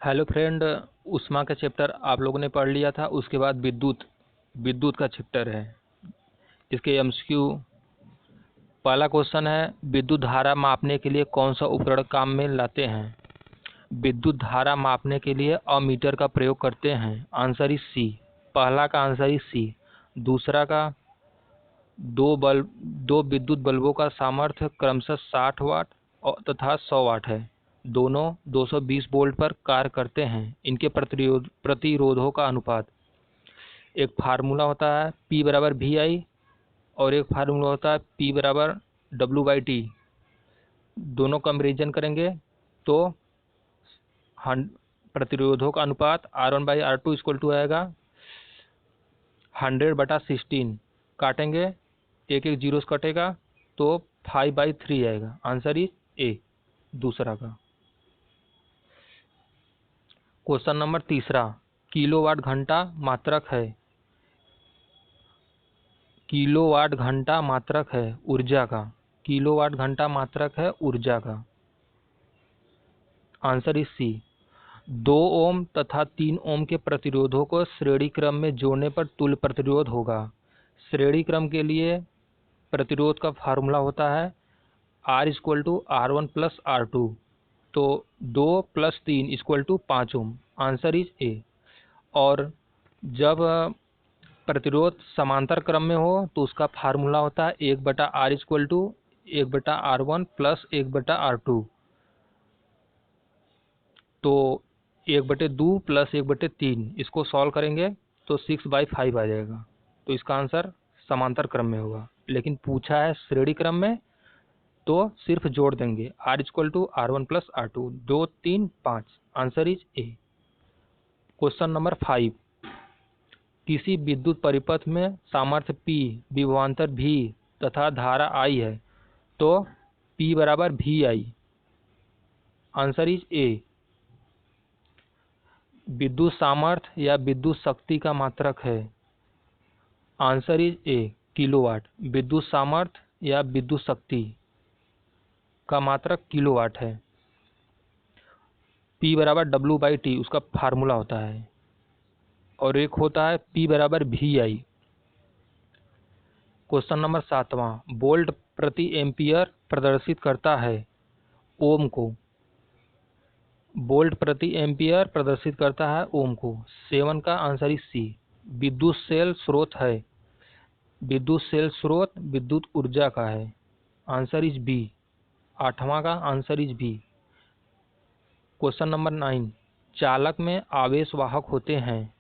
Hello friend, उष्मा का chapter आप लोगों ने पढ़ लिया था। उसके बाद विद्युत विद्युत का चैप्टर है। इसके एमसीक्यू पहला क्वेश्चन है, विद्युत धारा मापने के लिए कौन सा उपकरण काम में लाते हैं? विद्युत धारा मापने के लिए अमीटर का प्रयोग करते हैं। Answer is C. पहला का आंसर इज सी। दूसरा का दो विद्युत बल्बों का सामर्थ्य क्रमशः 60 वाट तथा 100 वाट है। दोनों 220 वोल्ट पर कार्य करते हैं। इनके प्रतिरोधों का अनुपात, एक फार्मूला होता है P बराबर VI और एक फार्मूला होता है P बराबर W/T। दोनों कंपेरिजन करेंगे तो प्रतिरोधों का अनुपात R1/R2 इक्वल टू आएगा 100/16। काटेंगे, एक एक जीरो से कटेगा तो 5/3 आएगा। आंसर इज ए, दूसरा का। क्वेश्चन नंबर तीसरा, किलोवाट घंटा मात्रक है। किलोवाट घंटा मात्रक है ऊर्जा का। किलोवाट घंटा मात्रक है ऊर्जा का। आंसर इज सी। 2 ओम तथा 3 ओम के प्रतिरोधों को श्रेणी क्रम में जोड़ने पर तुल्य प्रतिरोध होगा। श्रेणी क्रम के लिए प्रतिरोध का फार्मूला होता है R equal to R1 plus R2। तो 2 + 3 equal to 5 ohm. Answer is A. और जब प्रतिरोध समांतर क्रम में हो तो उसका फार्मूला होता है 1/R equal to 1/R1 plus 1/R2। तो 1/2 प्लस 1/3, इसको सॉल्व करेंगे तो 6/5 आ जाएगा। तो इसका आंसर समांतर क्रम में होगा, लेकिन पूछा है श्रेणी क्रम में तो सिर्फ जोड़ देंगे R equal to R1 plus R2। 2 3 5। Answer is A. Question number 5, किसी विद्युत परिपथ में सामर्थ्य P, विभवांतर V तथा धारा I है तो P बराबर VI। आंसर इज ए। विद्युत सामर्थ्य या विद्युत शक्ति का मात्रक है। Answer is A, kilowatt. विद्युत सामर्थ्य या विद्युत शक्ति का मात्रक किलोवाट है। P बराबर W/T उसका फार्मूला होता है। और एक होता है P बराबर VI। क्वेश्चन नंबर 7वां, वोल्ट प्रति एम्पियर प्रदर्शित करता है ओम को। वोल्ट प्रति एम्पियर प्रदर्शित करता है ओम को। 7 का आंसर इज सी। विद्युत सेल स्रोत है। विद्युत सेल स्रोत विद्युत ऊर्जा का है। Answer is B. 8वां का answer is B. Question number 9, चालक में आवेशवाहक होते हैं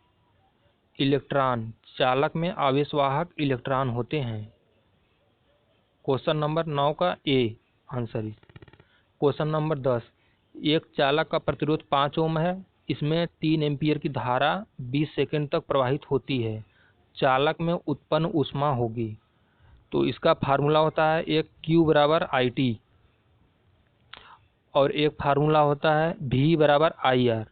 इलेक्ट्रॉन। चालक में आवेशवाहक इलेक्ट्रॉन होते हैं। क्वेश्चन नंबर 9 का A answer is. Question number 10, एक चालक का प्रतिरोध 5 ओम है। इसमें 3 एम्पियर की धारा 20 सेकंड तक प्रवाहित होती है। चालक में उत्पन्न ऊष्मा होगी। तो इसका फार्मूला होता है एक Q बराबर IT और एक फार्मूला होता है V बराबर IR।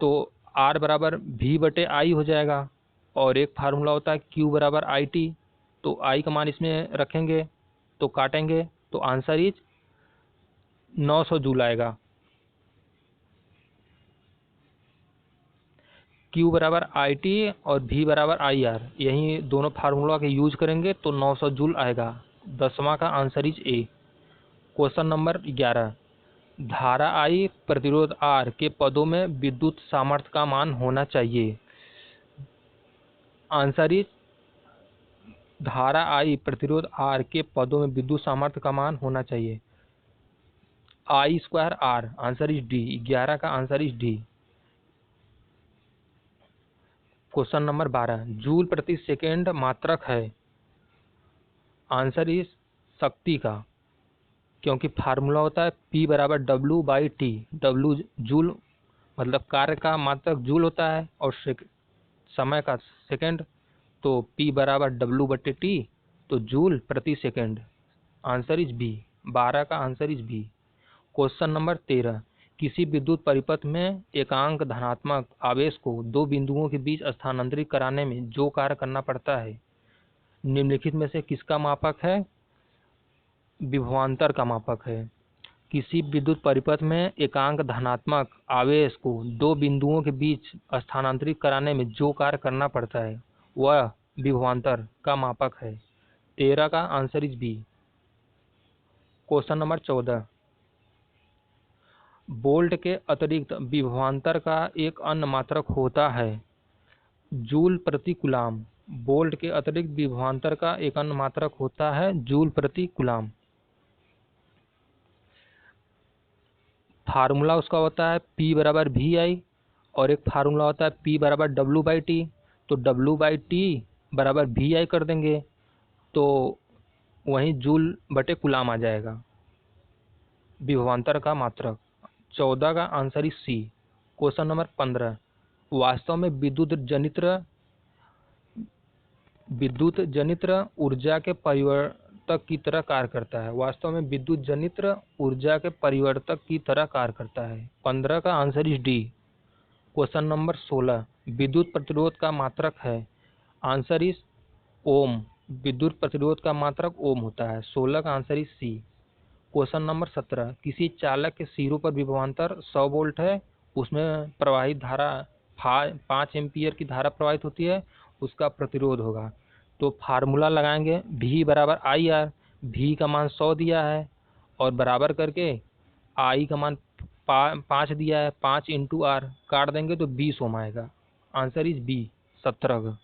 तो R बराबर V/I हो जाएगा। और एक फार्मूला होता है Q बराबर IT। तो I का मान इसमें रखेंगे तो काटेंगे तो आंसर इज 900 जूल आएगा। Q बराबर IT और V बराबर IR, यही दोनों फार्मूला के यूज करेंगे तो 900 जूल आएगा। 10वां का answer is A. Question number 11, धारा I प्रतिरोध R के पदों में विद्युत सामर्थ्य का मान होना चाहिए। आंसर इज, धारा I प्रतिरोध R के पदों में विद्युत सामर्थ्य का मान होना चाहिए I²R। Answer is D. 11 का answer is D. Question number 12, joule प्रति सेकेंड मात्रक है। आंसर इज शक्ति का, क्योंकि फार्मूला होता है P बराबर W/T। W जूल मतलब कार्य का मात्रक जूल होता है और समय का सेकंड। तो P बराबर W/T, तो जूल प्रति सेकंड। Answer is B. 12 का answer is B. Question number 13, किसी विद्युत परिपथ में एकांक धनात्मक आवेश को 2 बिंदुओं के बीच स्थानांतरित कराने में जो कार्य करना पड़ता है निम्नलिखित में से किसका मापक है? विभवांतर का मापक है। किसी विद्युत परिपथ में एकांक धनात्मक आवेश को दो बिंदुओं के बीच स्थानांतरित कराने में जो कार्य करना पड़ता है वह विभवांतर का मापक है। 13 का answer is B. Question number 14, volt के अतिरिक्त विभवांतर का एक अन्य मात्रक होता है जूल प्रति कूलाम। वोल्ट के अतिरिक्त विभवांतर का एक अन्य मात्रक होता है जूल प्रति कूलाम। फार्मूला उसका होता है P बराबर VI और एक फार्मूला होता है P बराबर W/T। तो W/T बराबर VI कर देंगे तो वहीं जूल बटे कूलाम आ जाएगा विभवांतर का मात्रक। 14 का answer is C. Question number 15, वास्तव में विद्युत जनित्र ऊर्जा के परिवर्तक की तरह कार्य करता है। वास्तव में विद्युत जनित्र ऊर्जा के परिवर्तक की तरह कार्य करता है। 15 का answer is D. Question number 16, विद्युत प्रतिरोध का मात्रक है। Answer is ohm. विद्युत प्रतिरोध का मात्रक ओम होता है। 16 का answer is C. Question number 17, किसी चालक के सिरों पर विभवांतर 100 वोल्ट है, उसमें प्रवाहित धारा 5 एम्पियर की धारा प्रवाहित होती है, उसका प्रतिरोध होगा। तो फार्मूला लगाएंगे V बराबर IR। V का मान 100 दिया है और बराबर करके I का मान 5 दिया है, 5 इंटू R काट देंगे तो 20 ओम आएगा। Answer is B 17।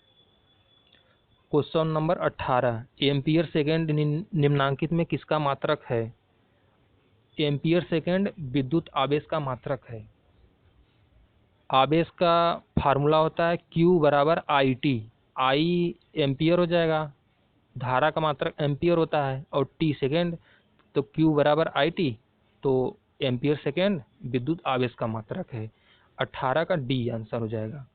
Question number 18, ampere second निम्नांकित में किसका मात्रक है। एम्पियर सेकेंड विद्युत आवेश का मात्रक है। आवेश का फार्मूला होता है Q बराबर IT। I एम्पियर हो जाएगा, धारा का मात्रक एम्पियर होता है और T सेकेंड, तो Q बराबर IT, तो एम्पियर सेकेंड विद्युत आवेश का मात्रक है। 18 का डी आंसर हो जाएगा।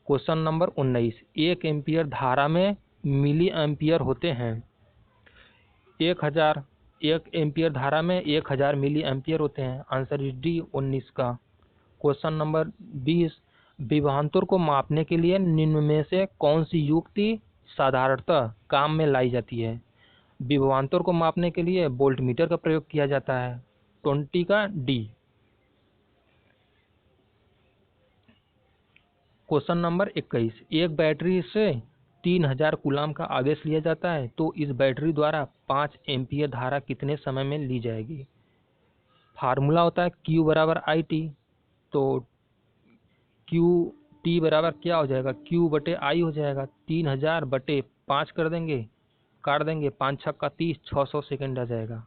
क्वेश्चन नंबर 19, 1 एम्पियर धारा में मिली एम्पियर होते हैं। 1 एम्पियर धारा में 1000 मिली एम्पियर होते हैं। आंसर इज डी 19 का। क्वेश्चन नंबर 20, विभवांतर को मापने के लिए निम्न में से कौन सी युक्ति साधारणतः काम में लाई जाती है। विभवांतर को मापने के लिए वोल्टमीटर का प्रयोग किया जाता है। 20 का डी। क्वेश्चन नंबर 21, एक बैटरी से 3000 कूलाम का आवेश लिया जाता है, तो इस बैटरी द्वारा 5 एम्पियर धारा कितने समय में ली जाएगी। फार्मूला होता है Q बराबर IT। तो QT बराबर क्या हो जाएगा, Q बटे I हो जाएगा। 3000 बटे 5 कर देंगे, काट देंगे, 5 छक्का 30, 600 सेकेंड आ जाएगा।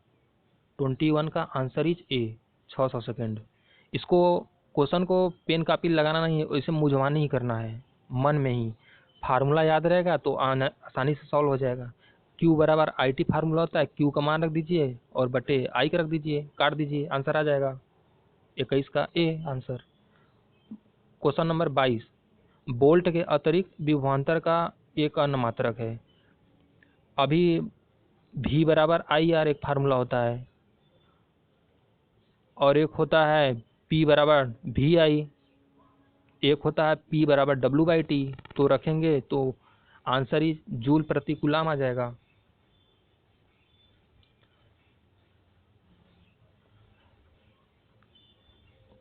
21 का आंसर इज ए, 600 सेकेंड। इसको क्वेश्चन को पेन कापी लगाना नहीं है, इसे मुझवानी ही करना है मन में ही। फार्मूला याद रहेगा तो आसानी से सॉल्व हो जाएगा। Q बराबर IT फार्मूला होता है, Q का मान रख दीजिए और बटे I का रख दीजिए, काट दीजिए, आंसर आ जाएगा। 21 का A answer. Question number 22, volt के अतिरिक्त विभवांतर का एक अन्य मात्रक है। अभी V बराबर IR एक फार्मूला होता है और एक होता है P बराबर VI, एक होता है P बराबर W/T। तो रखेंगे तो आंसर इज जूल प्रति कूलाम आ जाएगा।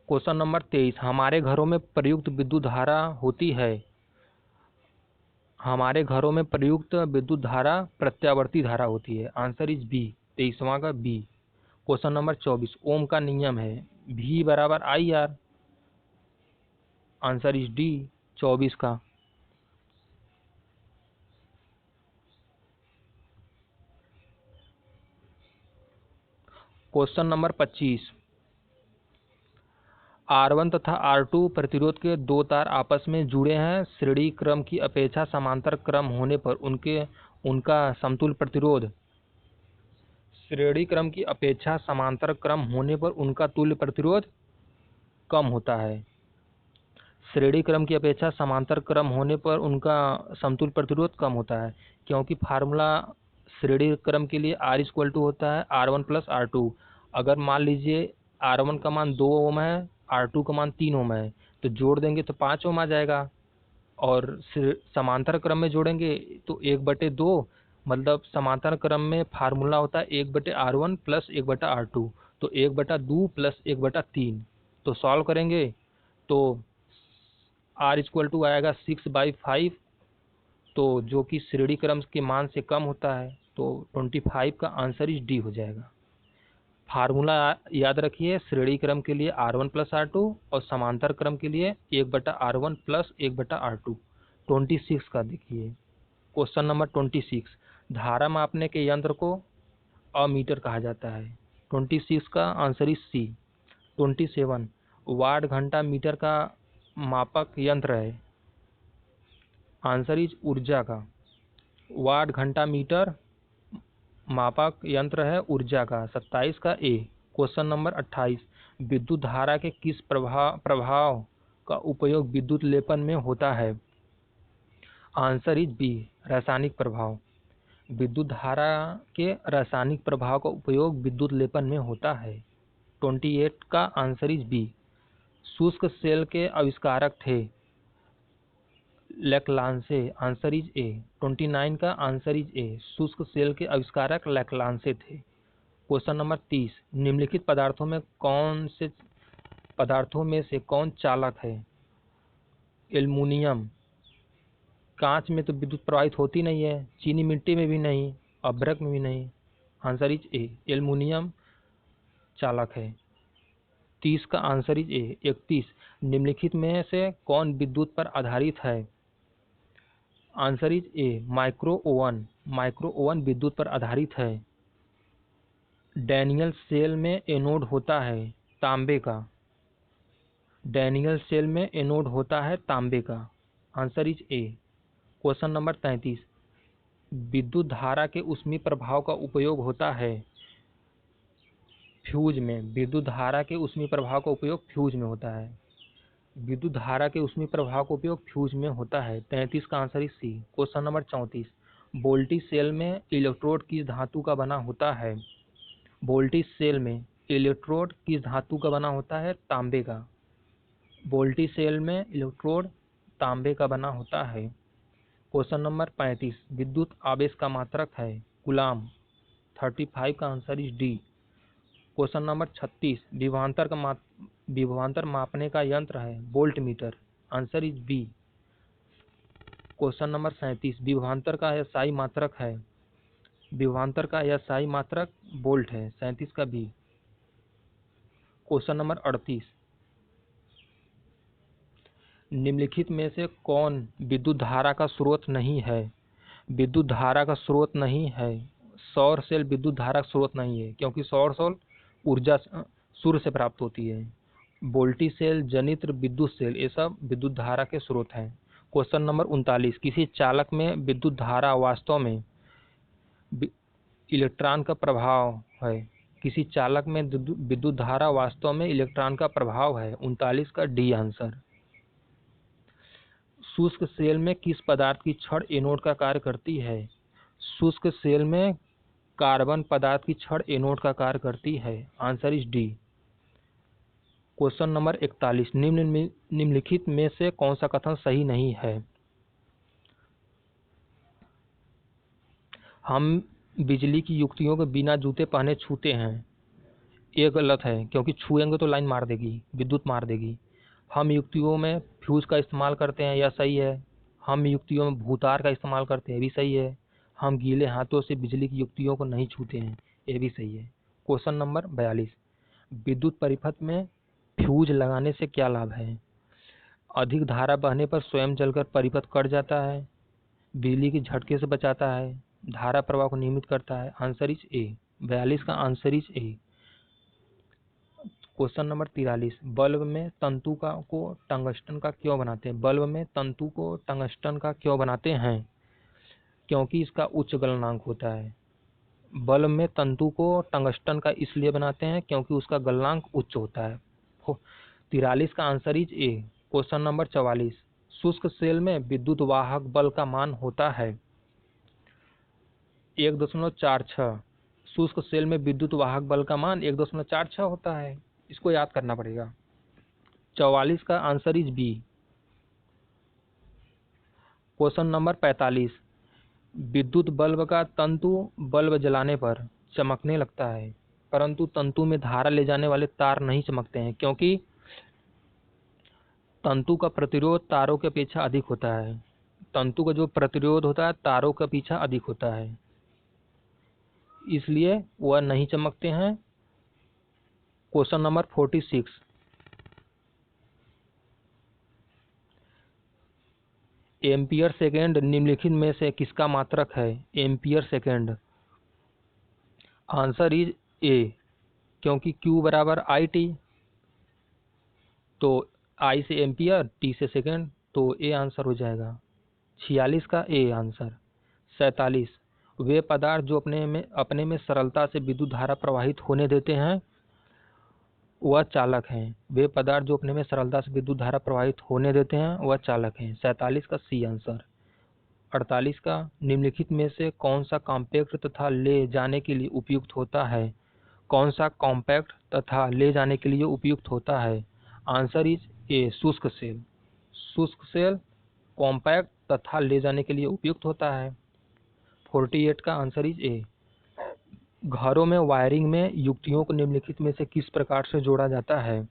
क्वेश्चन नंबर 23, हमारे घरों में प्रयुक्त विद्युत धारा होती है। हमारे घरों में प्रयुक्त विद्युत धारा प्रत्यावर्ती धारा होती है। आंसर इज बी, 23वां का बी। क्वेश्चन नंबर 24, ओम का नियम है V बराबर IR। आंसर इज डी, 24 का। क्वेश्चन नंबर 25, R1 तथा R2 प्रतिरोध के दो तार आपस में जुड़े हैं, श्रेणी क्रम की अपेक्षा समांतर क्रम होने पर उनका समतुल्य प्रतिरोध, श्रेणी क्रम की अपेक्षा समांतर क्रम होने पर उनका तुल्य प्रतिरोध कम होता है। श्रेणी क्रम की अपेक्षा समांतर क्रम होने पर उनका समतुल्य प्रतिरोध कम होता है, क्योंकि फार्मूला श्रेणी क्रम के लिए R इक्वल टू होता है R1 प्लस R2। अगर मान लीजिए R1 का मान 2 ओम है, R2 का मान 3 ओम है, तो जोड़ देंगे तो 5 ओम आ जाएगा। और समांतर क्रम में जोड़ेंगे तो 1/2, मतलब समांतर क्रम में फार्मूला होता है 1/R1 प्लस 1/R2। तो 1/2 प्लस 1/3, तो सॉल्व करेंगे तो r इक्वल टू आएगा 6/5, तो जो कि श्रेणी क्रम के मान से कम होता है, तो 25 का आंसर इज डी हो जाएगा। फार्मूला याद रखिए, श्रेणी क्रम के लिए R1 प्लस R2 और समांतर क्रम के लिए 1/R1 प्लस 1/R2। 26 का देखिए, क्वेश्चन नंबर 26, धारा मापने के यंत्र को अमीटर कहा जाता है। 26 का आंसर इज सी। 27, वाट घंटा मीटर का मापक यंत्र है, आंसर इज ऊर्जा का। वाट घंटा मीटर मापक यंत्र है ऊर्जा का। 27 का ए। क्वेश्चन नंबर 28, विद्युत धारा के किस प्रभाव का उपयोग विद्युत लेपन में होता है, आंसर इज बी, रासायनिक प्रभाव। विद्युत धारा के रासायनिक प्रभाव का उपयोग विद्युत लेपन में होता है। 28 का आंसर इज बी। शुष्क सेल के आविष्कारक थे लैक्लांसे, आंसर इज ए। 29 का आंसर इज ए, शुष्क सेल के आविष्कारक लैक्लांसे थे। क्वेश्चन नंबर 30, निम्नलिखित पदार्थों में से कौन चालक है, एल्युमिनियम। कांच में तो विद्युत प्रवाहित होती नहीं है, चीनी मिट्टी में भी नहीं, अभ्रक में भी नहीं, आंसर इज ए, एल्युमिनियम चालक है। 30 का आंसर इज ए। 31, निम्नलिखित में से कौन विद्युत पर आधारित है, answer is A, micro oven. Micro oven विद्युत पर आधारित है। डैनियल सेल में एनोड होता है तांबे का। डैनियल सेल में एनोड होता है तांबे का, answer is A. Question number 33, विद्युत धारा के ऊष्मीय प्रभाव का उपयोग होता है फ्यूज में। विद्युत धारा के ऊष्मीय प्रभाव का उपयोग फ्यूज में होता है। विद्युत धारा के ऊष्मीय प्रभाव का उपयोग फ्यूज में होता है। 33 का answer is C. Question number 34, voltage cell में इलेक्ट्रोड किस धातु का बना होता है, वोल्टेज सेल में इलेक्ट्रोड किस धातु का बना होता है, तांबे का। वोल्टेज सेल में इलेक्ट्रोड तांबे का बना होता है। क्वेश्चन नंबर 35, विद्युत आवेश का मात्रक है कूलाम। 35 का answer is D. Question number 36, विभवांतर मापने का यंत्र है volt meter, answer is B. Question number 37, विभवांतर का SI मात्रक है, विभवांतर का SI मात्रक वोल्ट है, 37 का बी। क्वेश्चन नंबर 38, निम्नलिखित में से कौन विद्युत धारा का स्रोत नहीं है, विद्युत धारा का स्रोत नहीं है। सौर सेल विद्युत धारा का स्रोत नहीं है, क्योंकि सौर सेल ऊर्जा सूर्य से प्राप्त होती है। वोल्टेज सेल, जनित्र, विद्युत सेल, ये सब विद्युत धारा के स्रोत हैं। क्वेश्चन नंबर 39, किसी चालक में विद्युत धारा वास्तव में इलेक्ट्रॉन का प्रभाव है। किसी चालक में विद्युत धारा वास्तव में इलेक्ट्रॉन का प्रभाव है। 39 का डी आंसर। शुष्क सेल में किस पदार्थ की छड़ एनोड का कार्य करती है, शुष्क सेल में कार्बन पदार्थ की छड़ एनोड का कार्य करती है, answer is D. Question number 41, निम्नलिखित में से कौन सा कथन सही नहीं है, हम बिजली की युक्तियों को बिना जूते पहने छूते हैं, ये गलत है, क्योंकि छुएंगे तो लाइन मार देगी, विद्युत मार देगी। हम युक्तियों में फ्यूज का इस्तेमाल करते हैं, यह सही है। हम युक्तियों में भूतार का इस्तेमाल करते हैं, ये भी सही है। हम गीले हाथों से बिजली की युक्तियों को नहीं छूते हैं, ये भी सही है। क्वेश्चन नंबर 42, विद्युत परिपथ में फ्यूज लगाने से क्या लाभ है, अधिक धारा बहने पर स्वयं जलकर परिपथ कट जाता है, बिजली के झटके से बचाता है, धारा प्रवाह को नियमित करता है, आंसर इज ए। 42 का answer is A. Question number 43, bulb में तंतु को टंगस्टन का क्यों बनाते हैं, बल्ब में तंतु को टंगस्टन का क्यों बनाते हैं, क्योंकि इसका उच्च गलनांक होता है। बल्ब में तंतु को टंगस्टन का इसलिए बनाते हैं क्योंकि उसका गलनांक उच्च होता है। 43 का answer is A. Question number 44, शुष्क सेल में विद्युत वाहक बल का मान होता है 1.46। शुष्क सेल में विद्युत वाहक बल का मान 1.46 होता है, इसको याद करना पड़ेगा। 44 का answer is B. Question number 45, विद्युत बल्ब का तंतु बल्ब जलाने पर चमकने लगता है, परंतु तंतु में धारा ले जाने वाले तार नहीं चमकते हैं, क्योंकि तंतु का प्रतिरोध तारों की अपेक्षा अधिक होता है। तंतु का जो प्रतिरोध होता है तारों की अपेक्षा अधिक होता है, इसलिए वह नहीं चमकते हैं। क्वेश्चन नंबर 46, एम्पियर सेकेंड निम्नलिखित में से किसका मात्रक है? Ampere second. आंसर इज ए, क्योंकि Q बराबर IT, तो I से एम्पियर, T से सेकेंड, तो ए आंसर हो जाएगा 46 का ए आंसर। 47, वे पदार्थ जो अपने में सरलता से विद्युत धारा प्रवाहित होने देते हैं वह चालक हैं। वे पदार्थ जो अपने में सरलता से विद्युत धारा प्रवाहित होने देते हैं वह चालक हैं। 47 का सी आंसर। 48 का निम्नलिखित में से कौन सा कॉम्पैक्ट तथा ले जाने के लिए उपयुक्त होता है? कौन सा कॉम्पैक्ट तथा ले जाने के लिए उपयुक्त होता है? आंसर इज ए, शुष्क सेल। शुष्क सेल कॉम्पैक्ट तथा ले जाने के लिए उपयुक्त होता है। 48 का आंसर इज ए। घरों में वायरिंग में युक्तियों को निम्नलिखित में से किस प्रकार से जोड़ा जाता है?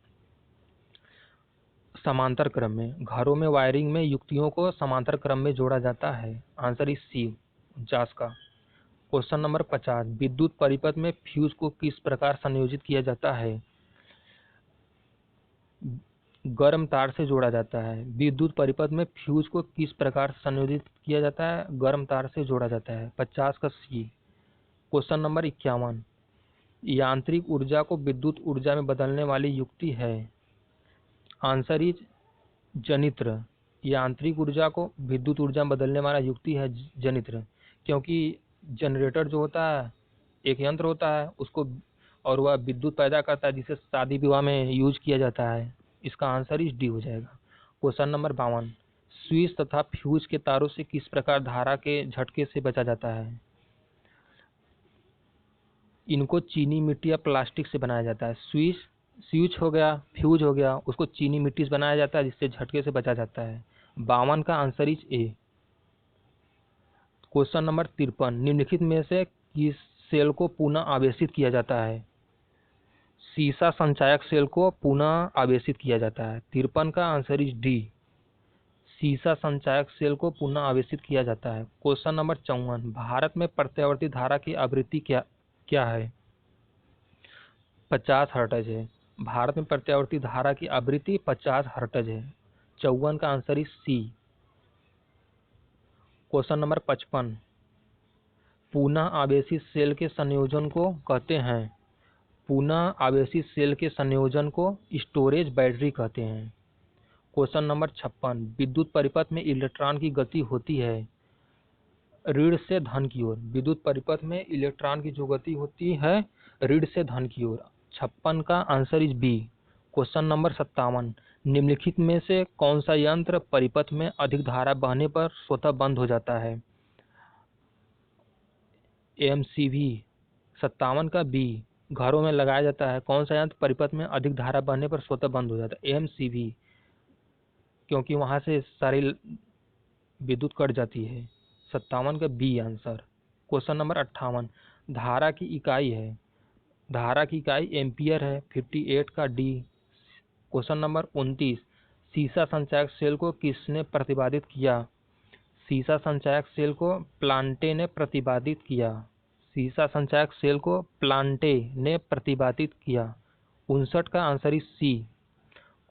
समांतर क्रम में। घरों में वायरिंग में युक्तियों को समांतर क्रम में जोड़ा जाता है। आंसर इज सी, 49 का। क्वेश्चन नंबर 50, विद्युत परिपथ में फ्यूज को किस प्रकार संयोजित किया जाता है? गर्म तार से जोड़ा जाता है। विद्युत परिपथ में फ्यूज को किस प्रकार से संयोजित किया जाता है? गर्म तार से जोड़ा जाता है। 50 का सी। क्वेश्चन नंबर 51, यांत्रिक ऊर्जा को विद्युत ऊर्जा में बदलने वाली युक्ति है? आंसर इज जनित्र। यांत्रिक ऊर्जा को विद्युत ऊर्जा में बदलने वाला युक्ति है जनित्र, क्योंकि जनरेटर जो होता है एक यंत्र होता है उसको, और वह विद्युत पैदा करता है जिसे शादी विवाह में यूज किया जाता है। इसका आंसर इज डी हो जाएगा। क्वेश्चन नंबर 52, स्विच तथा फ्यूज के तारों से किस प्रकार धारा के झटके से बचा जाता है? इनको चीनी मिट्टी या प्लास्टिक से बनाया जाता है। स्विच हो गया, फ्यूज हो गया, उसको चीनी मिट्टी से बनाया जाता है जिससे झटके से बचा जाता है। 52 का answer is A. Question number 53, निम्नलिखित में से किस सेल को पुनः आवेशित किया जाता है? सीसा संचायक सेल को पुनः आवेशित किया जाता है। 53 का आंसर इज डी, सीसा संचायक सेल को पुनः आवेशित किया जाता है। क्वेश्चन नंबर 54, भारत में प्रत्यावर्ती धारा की आवृत्ति क्या है? 50 हर्ट्ज है। भारत में प्रत्यावर्ती धारा की आवृत्ति 50 हर्ट्ज है। 54 का answer is C. Question number 55, पुनः आवेशित सेल के संयोजन को कहते हैं? पुनः आवेशित सेल के संयोजन को स्टोरेज बैटरी कहते हैं। क्वेश्चन नंबर 56, विद्युत परिपथ में इलेक्ट्रॉन की गति होती है ऋण से धन की ओर। विद्युत परिपथ में इलेक्ट्रॉन की जो गति होती है ऋण से धन की ओर। 56 का answer is B. Question number 57, निम्नलिखित में से कौन सा यंत्र परिपथ में अधिक धारा बहने पर स्वतः बंद हो जाता है? एमसीवी। 57 का बी, घरों में लगाया जाता है। कौन सा यंत्र परिपथ में अधिक धारा बहने पर स्वतः बंद हो जाता है? एमसीवी, क्योंकि वहां से सारी विद्युत कट जाती है। 57 का बी आंसर। क्वेश्चन नंबर 58, धारा की इकाई है? धारा की इकाई एम्पियर है। 58 का डी। क्वेश्चन नंबर 29, सीसा संचायक सेल को किसने प्रतिपादित किया? सीसा संचायक सेल को प्लांटे ने प्रतिपादित किया। सीसा संचायक सेल को प्लांटे ने प्रतिपादित किया। 59 का answer is C.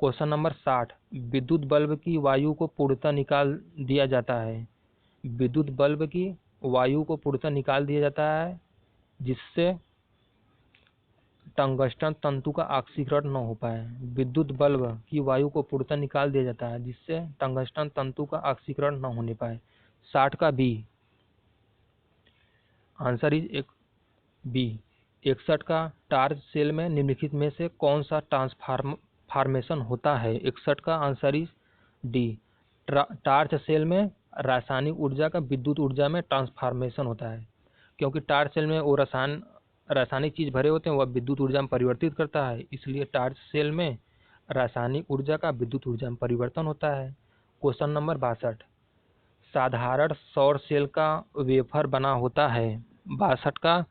Question number 60, विद्युत बल्ब की वायु को पूर्णतः निकाल दिया जाता है? विद्युत बल्ब की वायु को पूर्णतः निकाल दिया जाता है जिससे टंगस्टन तंतु का ऑक्सीकरण न हो पाए। विद्युत बल्ब की वायु को पूर्णतः निकाल दिया जाता है जिससे टंगस्टन तंतु का ऑक्सीकरण न होने पाए। 60 का बी आंसर इज एक बी। 61 का, टार्च सेल में निम्नलिखित में से कौन सा ट्रांसफॉर्मेशन होता है? 61 का answer is D. Torch cell में रासायनिक ऊर्जा का विद्युत ऊर्जा में ट्रांसफॉर्मेशन होता है, क्योंकि टार्च सेल में वो रासायनिक चीज भरे होते हैं, वह विद्युत ऊर्जा में परिवर्तित करता है, इसलिए टार्च सेल में रासायनिक ऊर्जा का विद्युत ऊर्जा में परिवर्तन होता है। क्वेश्चन नंबर 62, साधारण सौर सेल का वेफर बना होता है? 62 का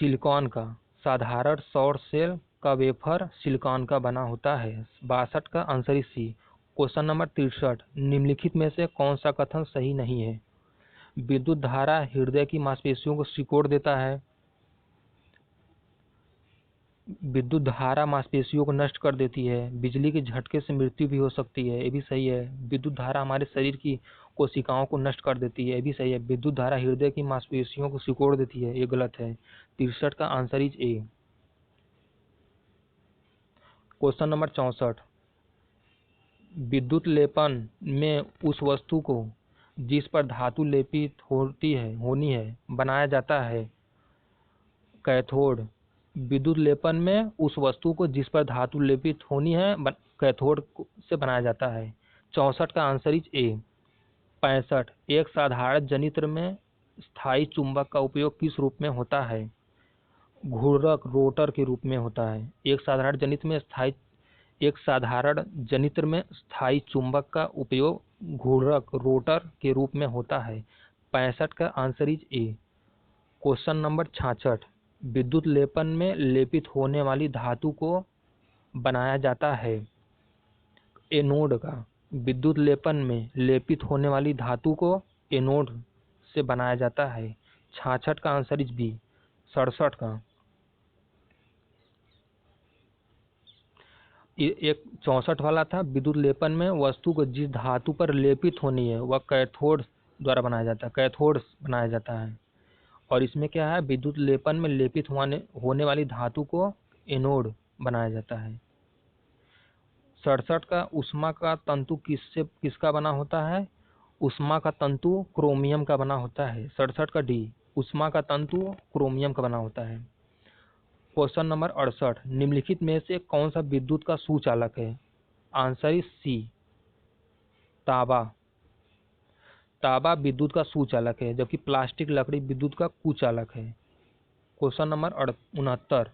सिलिकॉन का साधारण सौर सेल का वेफर सिलिकॉन का बना होता है। 62 का answer is C. Question number 63, निम्नलिखित में से कौन सा कथन सही नहीं है? विद्युत धारा हृदय की मांसपेशियों को सिकोड़ देता है। विद्युत धारा मांसपेशियों को नष्ट कर देती है। बिजली के झटके से मृत्यु भी हो सकती है, ये भी सही है। विद्युत धारा हमारे शरीर की कोशिकाओं को नष्ट कर देती है, ये भी सही है। विद्युत धारा हृदय की मांसपेशियों को सिकोड़ देती है, ये गलत है। 63 का answer is A. Question number 64, विद्युत लेपन में उस वस्तु को जिस पर धातु लेपित होनी है बनाया जाता है। कैथोड। विद्युत लेपन में उस वस्तु को जिस पर धातु लेपित होनी है कैथोड से बनाया जाता है। 64 का आंसर इज ए। 65, एक साधारण जनित्र में स्थायी चुंबक का उपयोग किस रूप में होता है? घूर्णक रोटर के रूप में होता है। एक साधारण जनित्र में स्थायी चुंबक का उपयोग घूर्णक रोटर के रूप में होता है। 65 का answer is A. Question number 66, विद्युत लेपन में लेपित होने वाली धातु को बनाया जाता है। एनोड का। विद्युत लेपन में लेपित होने वाली धातु को एनोड से बनाया जाता है। 66 का आंसर इज बी। 67 का एक 64 वाला था, विद्युत लेपन में वस्तु को जिस धातु पर लेपित होनी है वह कैथोड द्वारा बनाया जाता है, कैथोड बनाया जाता है। और इसमें क्या है, विद्युत लेपन में लेपित होने वाली धातु को एनोड बनाया जाता है। 67 का ऊष्मा का तंतु किसका बना होता है? ऊष्मा का तंतु क्रोमियम का बना होता है। 67 का डी, ऊष्मा का तंतु क्रोमियम का बना होता है। क्वेश्चन नंबर 68, निम्नलिखित में से कौन सा विद्युत का सुचालक है? आंसर इज सी, तांबा। तांबा विद्युत का सुचालक है, जबकि प्लास्टिक लकड़ी विद्युत का कुचालक है। क्वेश्चन नंबर 69,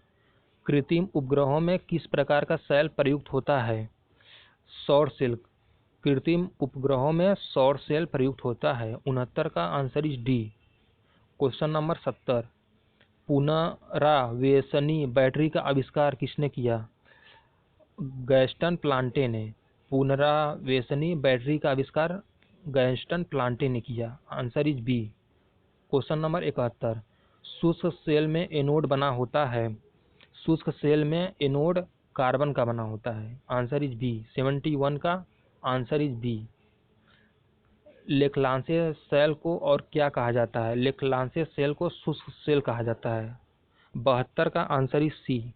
कृत्रिम उपग्रहों में किस प्रकार का सेल प्रयुक्त होता है? सौर सेल। कृत्रिम उपग्रहों में सौर सेल प्रयुक्त होता है। 69 का answer is D. Question number 70, पुनरावेशनी बैटरी का आविष्कार किसने किया? गैस्टन प्लांटे ने। पुनरावेशनी बैटरी का आविष्कार गैस्टन प्लांटे ने किया। Answer is B. Question number 71, शुष्क सेल में एनोड बना होता है। शुष्क सेल में एनोड कार्बन का बना होता है। Answer is B. 71 का answer is B. Leclanche cell को और क्या कहा जाता है? लेखलांसीय सेल को शुष्क सेल कहा जाता है। 72 का आंसर इज सी।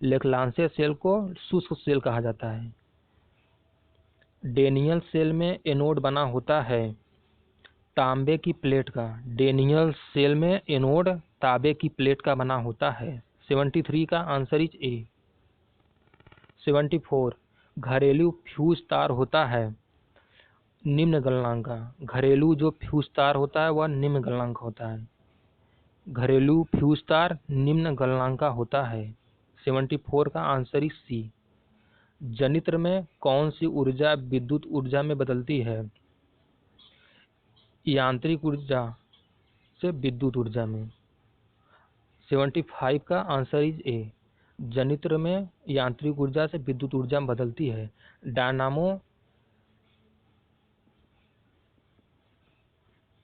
लेखलांसीय सेल को शुष्क सेल कहा जाता है। डेनियल सेल में एनोड बना होता है तांबे की प्लेट का। डेनियल सेल में एनोड तांबे की प्लेट का बना होता है। 73 का आंसर इज ए। 74, घरेलू फ्यूज तार होता है निम्न गलनांक का। घरेलू जो फ्यूज तार होता है वह निम्न गलनांक होता है। घरेलू फ्यूज तार निम्न गलनांक का होता है। 74 का आंसर इज सी। जनित्र में कौन सी ऊर्जा विद्युत ऊर्जा में बदलती है? यांत्रिक ऊर्जा से विद्युत ऊर्जा में। 75 का आंसर इज ए। जनित्र में यांत्रिक ऊर्जा से विद्युत ऊर्जा में बदलती है। डायनामो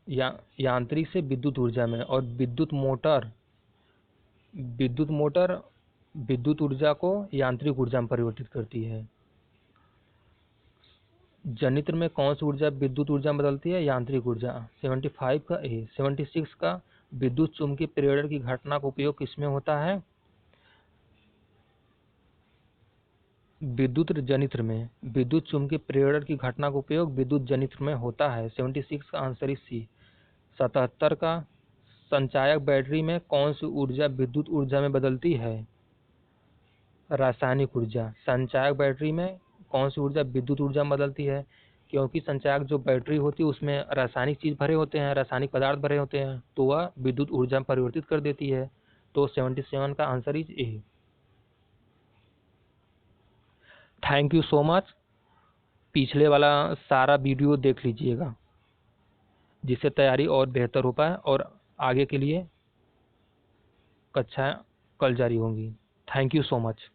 यांत्रिक से विद्युत ऊर्जा में, और विद्युत मोटर विद्युत ऊर्जा को यांत्रिक ऊर्जा में परिवर्तित करती है। जनित्र में कौन सी ऊर्जा विद्युत ऊर्जा में बदलती है? यांत्रिक ऊर्जा। 75 का ए। 76 का विद्युत चुम्बकीय प्रेरण की घटना का उपयोग किसमें होता है? विद्युत जनित्र में। विद्युत चुम्बकीय प्रेरण की घटना का उपयोग विद्युत जनित्र में होता है। 76 का आंसर इज सी। 77 का संचायक बैटरी में कौन सी ऊर्जा विद्युत ऊर्जा में बदलती है? रासायनिक ऊर्जा। संचायक बैटरी में कौन सी ऊर्जा विद्युत ऊर्जा में बदलती है? क्योंकि संचायक जो बैटरी होती है उसमें रासायनिक चीज भरे होते हैं, रासायनिक पदार्थ भरे होते हैं, तो वह विद्युत ऊर्जा में परिवर्तित कर देती है। तो 77 का answer is A. Thank you so much. पिछले वाला सारा वीडियो देख लीजिएगा जिससे तैयारी और बेहतर हो पाए और आगे के लिए कक्षाएं कल जारी होंगी। Thank you so much.